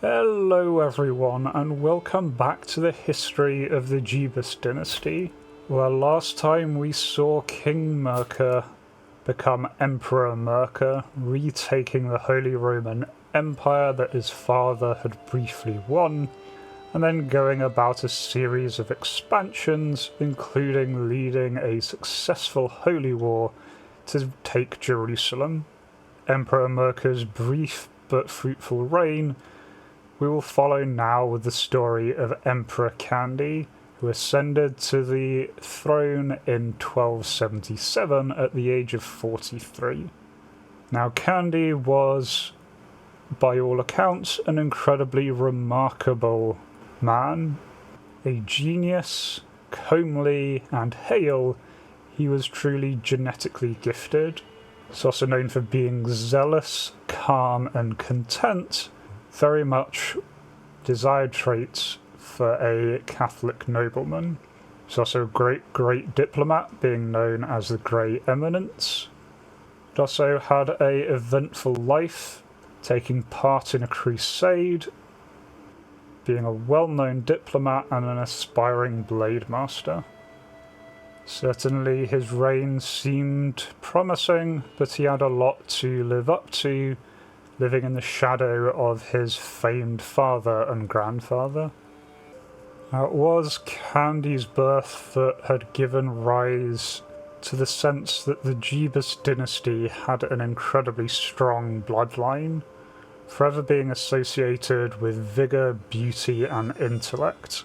Hello everyone, and welcome back to the history of the Jebus dynasty, where last time we saw King Merca become Emperor Merca, retaking the Holy Roman Empire that his father had briefly won, and then going about a series of expansions, including leading a successful holy war to take Jerusalem. Emperor Merca's brief but fruitful reign we will follow now with the story of Emperor Kandy, who ascended to the throne in 1277 at the age of 43. Now, Kandy was, by all accounts, an incredibly remarkable man. A genius, comely, and hale, he was truly genetically gifted. He's also known for being zealous, calm, and content, very much desired traits for a Catholic nobleman. He's also a great diplomat, being known as the Grey Eminence. He also had an eventful life, taking part in a crusade, being a well-known diplomat and an aspiring blade master. Certainly his reign seemed promising, but he had a lot to live up to, living in the shadow of his famed father and grandfather. Now, it was Kandy's birth that had given rise to the sense that the Jebus dynasty had an incredibly strong bloodline, forever being associated with vigour, beauty, and intellect.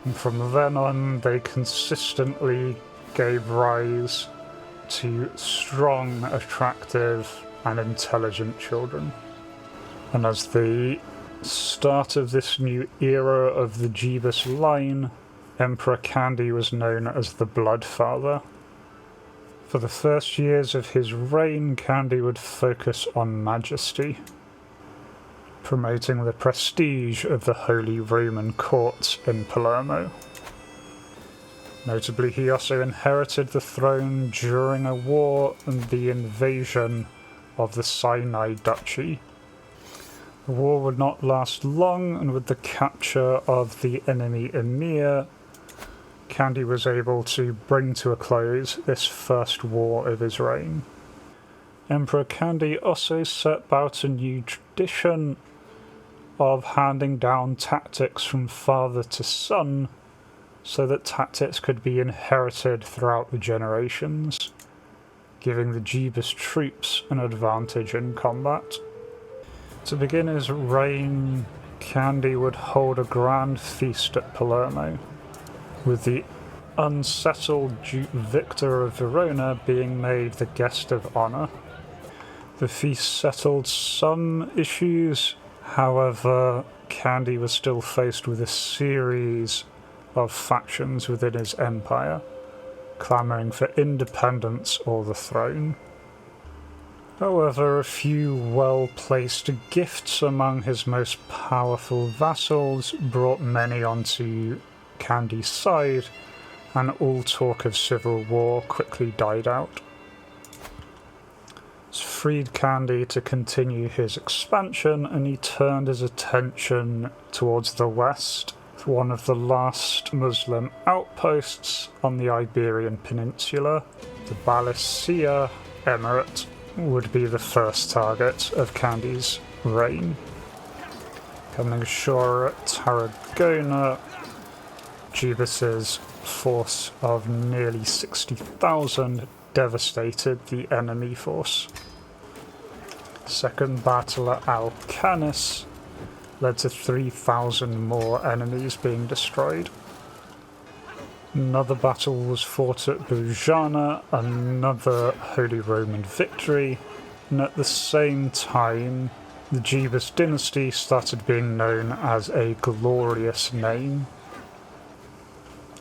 And from then on, they consistently gave rise to strong, attractive, and intelligent children. And as the start of this new era of the Jebus line, Emperor Kandy was known as the Blood Father. For the first years of his reign, Kandy would focus on majesty, promoting the prestige of the Holy Roman Court in Palermo. Notably, he also inherited the throne during a war and the invasion of the Sinai Duchy. The war would not last long, and with the capture of the enemy emir, Kandy was able to bring to a close this first war of his reign. Emperor Kandy also set about a new tradition of handing down tactics from father to son, so that tactics could be inherited throughout the generations, giving the Jebus troops an advantage in combat. To begin his reign, Kandy would hold a grand feast at Palermo, with the unsettled Duke Victor of Verona being made the guest of honour. The feast settled some issues, however, Kandy was still faced with a series of factions within his empire, clamouring for independence or the throne. However, a few well-placed gifts among his most powerful vassals brought many onto Kandy's side, and all talk of civil war quickly died out. This freed Kandy to continue his expansion, and he turned his attention towards the west. One of the last Muslim outposts on the Iberian Peninsula, the Baliscia Emirate, would be the first target of Kandy's reign. Coming ashore at Tarragona, Jebus's force of nearly 60,000 devastated the enemy force. Second battle at Alcanis led to 3,000 more enemies being destroyed. Another battle was fought at Bujana, another Holy Roman victory, and at the same time, the Jebus dynasty started being known as a glorious name.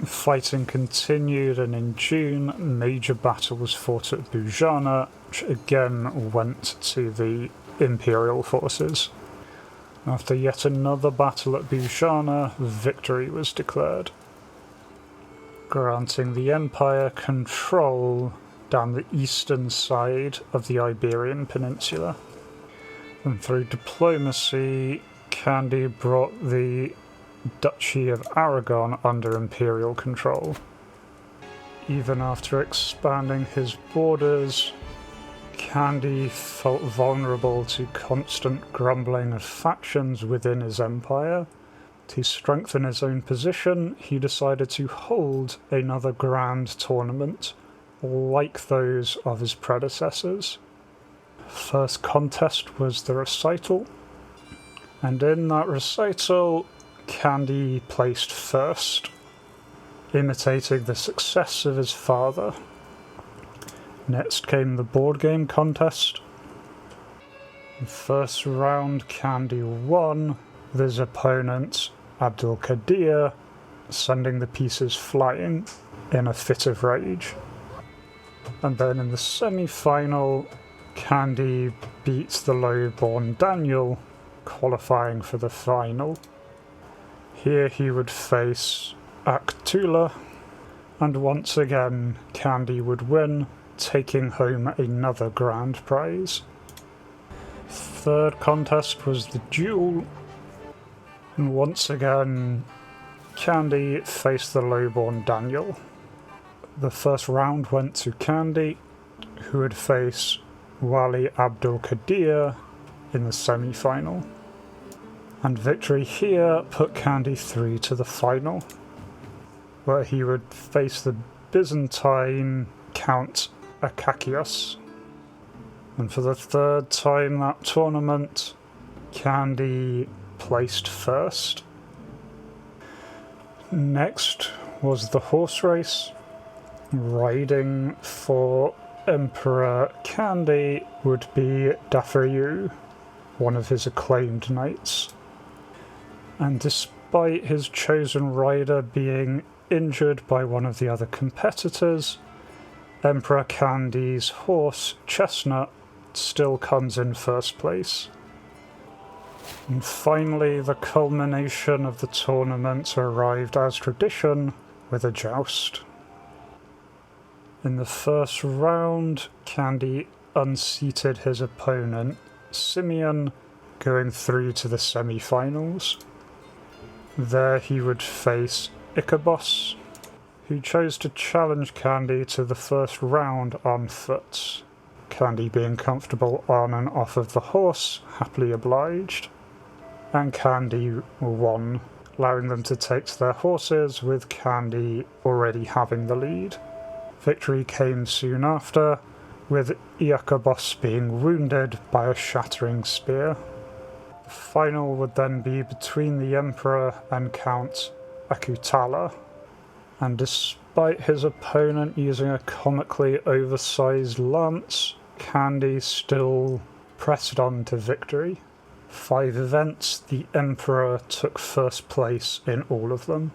Fighting continued, and in June, a major battle was fought at Bujana, which again went to the imperial forces. After yet another battle at Bujana, victory was declared, granting the Empire control down the eastern side of the Iberian Peninsula. And through diplomacy, Kandy brought the Duchy of Aragon under imperial control. Even after expanding his borders, Kandy felt vulnerable to constant grumbling of factions within his empire. To strengthen his own position, he decided to hold another grand tournament, like those of his predecessors. First contest was the recital, and in that recital, Kandy placed first, imitating the success of his father. Next came the board game contest. In the first round, Kandy won, with his opponent Abdul Qadir sending the pieces flying in a fit of rage. And then in the semi-final, Kandy beat the low-born Daniel, qualifying for the final. Here he would face Aktula, and once again Kandy would win, taking home another grand prize. Third contest was the duel, and once again Kandy faced the low-born Daniel. The first round went to Kandy, who would face Wali Abdul Qadir in the semi-final. And victory here put Kandy through to the final, where he would face the Byzantine Count Akakios. And for the third time that tournament, Kandy placed first. Next was the horse race. Riding for Emperor Kandy would be Dafaryu, one of his acclaimed knights. And despite his chosen rider being injured by one of the other competitors, Emperor Kandy's horse, Chestnut, still comes in first place. And finally, the culmination of the tournament arrived as tradition with a joust. In the first round, Kandy unseated his opponent, Simeon, going through to the semi-finals. There he would face Ichabos, who chose to challenge Kandy to the first round on foot. Kandy, being comfortable on and off of the horse, happily obliged, and Kandy won, allowing them to take their horses, with Kandy already having the lead. Victory came soon after, with Ichabos being wounded by a shattering spear. The final would then be between the Emperor and Count Akutala, and despite his opponent using a comically oversized lance, Kandy still pressed on to victory. 5 events, the Emperor took first place in all of them.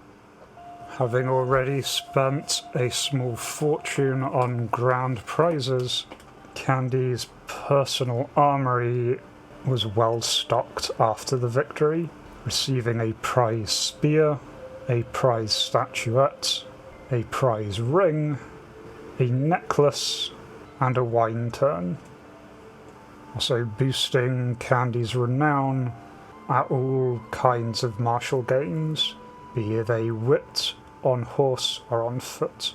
Having already spent a small fortune on grand prizes, Kandy's personal armory was well stocked after the victory, receiving a prize spear, a prize statuette, a prize ring, a necklace, and a wine turn. Also boosting Kandy's renown at all kinds of martial games, be they wit, on horse or on foot.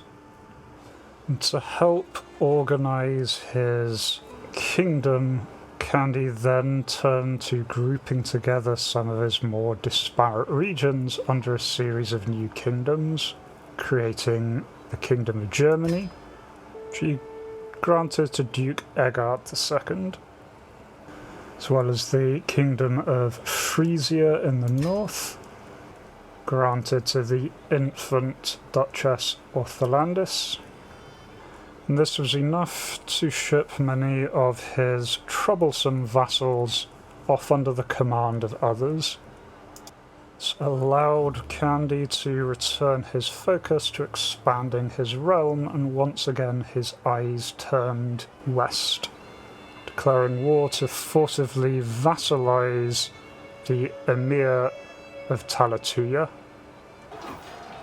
And to help organise his kingdom, Kandy then turned to grouping together some of his more disparate regions under a series of new kingdoms, creating the Kingdom of Germany, which he granted to Duke Eggard II, as well as the Kingdom of Frisia in the north, granted to the infant Duchess Ortholandis. And this was enough to ship many of his troublesome vassals off under the command of others. This allowed Kandy to return his focus to expanding his realm, and once again his eyes turned west, declaring war to forcibly vassalize the Emir of Talatuya.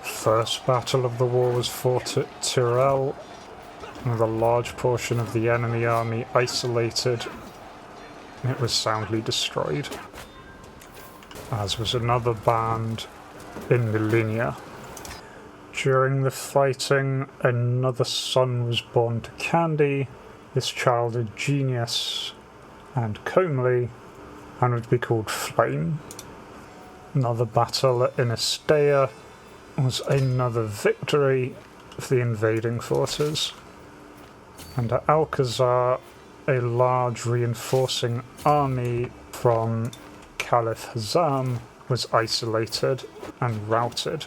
First battle of the war was fought at Tyrell, with a large portion of the enemy army isolated, and it was soundly destroyed. as was another band in Millennia. During the fighting, another son was born to Candy, this child a genius and comely, and would be called Flame. Another battle at Inestea was another victory for the invading forces, and at Alcazar, a large reinforcing army from Caliph Hazam was isolated and routed.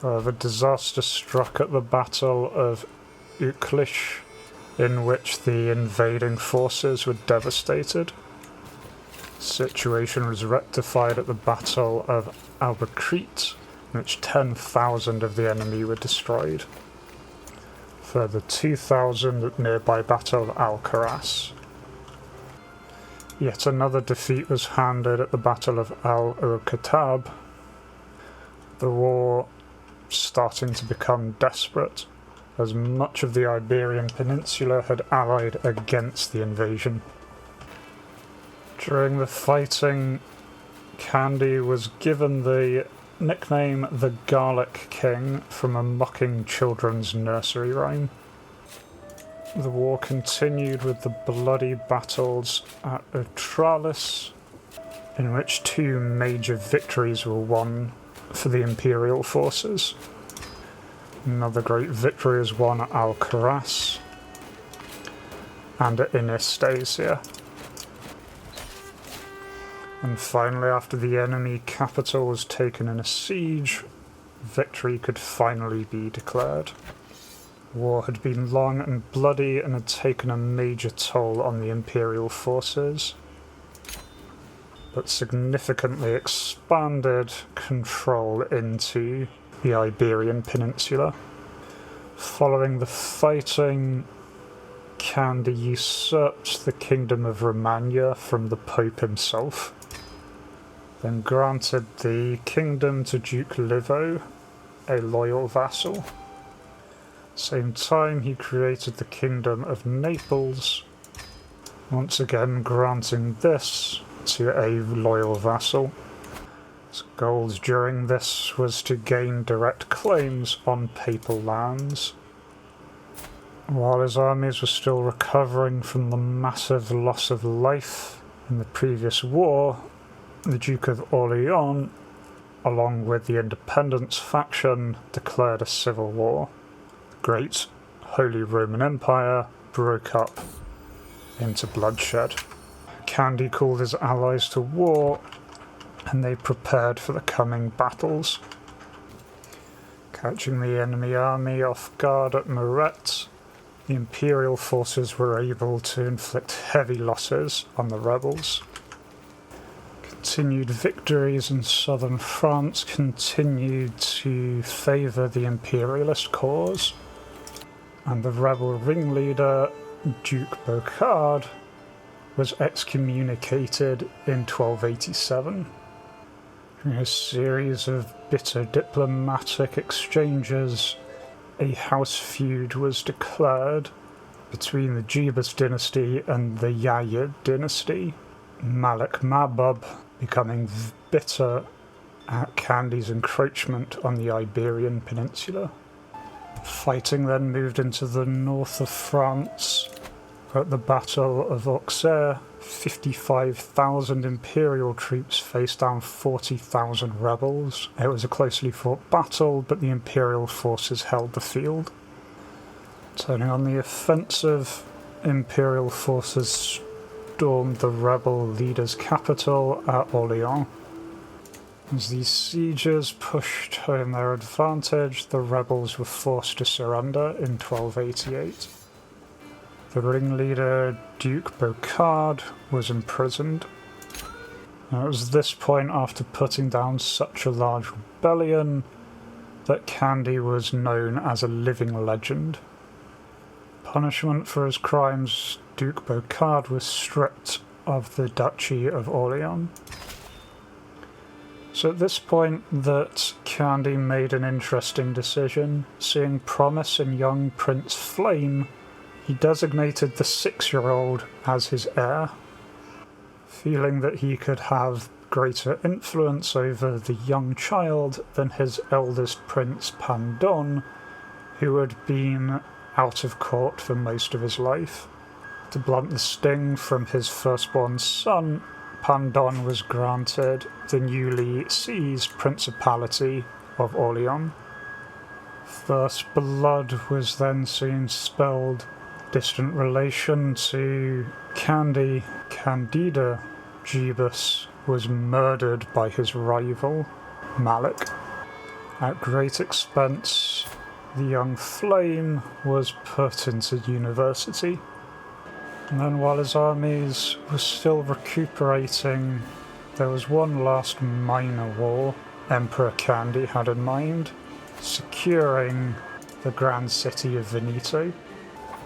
However, disaster struck at the Battle of Uklish, in which the invading forces were devastated. The situation was rectified at the Battle of Albacrete, in which 10,000 of the enemy were destroyed. Further 2,000 at nearby Battle of Alcaraz. Yet another defeat was handed at the Battle of Al-Urkatab, the war starting to become desperate, as much of the Iberian Peninsula had allied against the invasion. During the fighting, Candy was given the nickname the Garlic King from a mocking children's nursery rhyme. The war continued with the bloody battles at Utralis, in which 2 major victories were won for the Imperial forces. Another great victory was won at Alcaraz and at Anastasia. And finally, after the enemy capital was taken in a siege, victory could finally be declared. War had been long and bloody and had taken a major toll on the Imperial forces, but significantly expanded control into the Iberian Peninsula. Following the fighting, Candy usurped the Kingdom of Romagna from the Pope himself, then granted the kingdom to Duke Livo, a loyal vassal. Same time, he created the Kingdom of Naples, once again granting this to a loyal vassal. His goals during this was to gain direct claims on papal lands. While his armies were still recovering from the massive loss of life in the previous war, the Duke of Orleans, along with the independence faction, declared a civil war. Great Holy Roman Empire broke up into bloodshed. Candy called his allies to war, and they prepared for the coming battles. Catching the enemy army off guard at Muret, the Imperial forces were able to inflict heavy losses on the rebels. Continued victories in southern France continued to favour the imperialist cause, and the rebel ringleader, Duke Bocard, was excommunicated in 1287. During a series of bitter diplomatic exchanges, a house feud was declared between the Jebus dynasty and the Yayid dynasty, Malik Mabub becoming bitter at Candy's encroachment on the Iberian Peninsula. Fighting then moved into the north of France. At the Battle of Auxerre, 55,000 Imperial troops faced down 40,000 rebels. It was a closely fought battle, but the Imperial forces held the field. Turning on the offensive, Imperial forces stormed the rebel leader's capital at Orléans. As these sieges pushed home their advantage, the rebels were forced to surrender in 1288. The ringleader, Duke Bocard, was imprisoned. And it was this point, after putting down such a large rebellion, that Candy was known as a living legend. Punishment for his crimes, Duke Bocard was stripped of the Duchy of Orléans. So at this point that Candy made an interesting decision. Seeing promise in young Prince Flame, he designated the 6-year-old as his heir. feeling that he could have greater influence over the young child than his eldest prince Pandon, who had been out of court for most of his life. To blunt the sting from his firstborn son, Pandon was granted the newly seized Principality of Orleans. First blood was then soon spilled. Distant relation to Candida Jebus was murdered by his rival, Malik. At great expense, the young flame was put into university. And then while his armies were still recuperating, there was one last minor war Emperor Candy had in mind, securing the grand city of Veneto.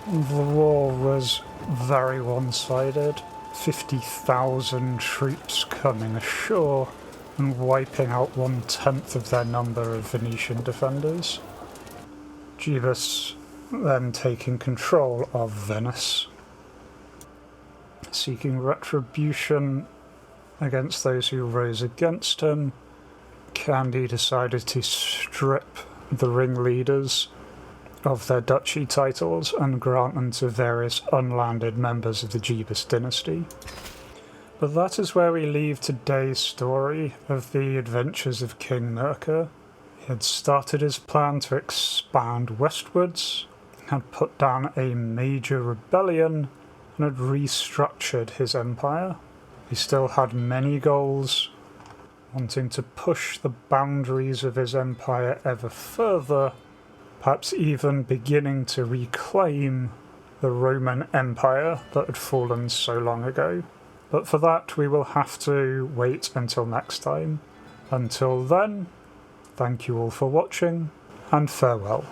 The war was very one-sided, 50,000 troops coming ashore and wiping out 1/10 of their number of Venetian defenders. Jebus then taking control of Venice. Seeking retribution against those who rose against him, Candy decided to strip the ringleaders of their duchy titles and grant them to various unlanded members of the Jebus dynasty. But that is where we leave today's story of the adventures of King Mirka. He had started his plan to expand westwards, had put down a major rebellion, and had restructured his empire. He still had many goals, wanting to push the boundaries of his empire ever further, perhaps even beginning to reclaim the Roman Empire that had fallen so long ago. But for that we will have to wait until next time. Until then, thank you all for watching, and farewell.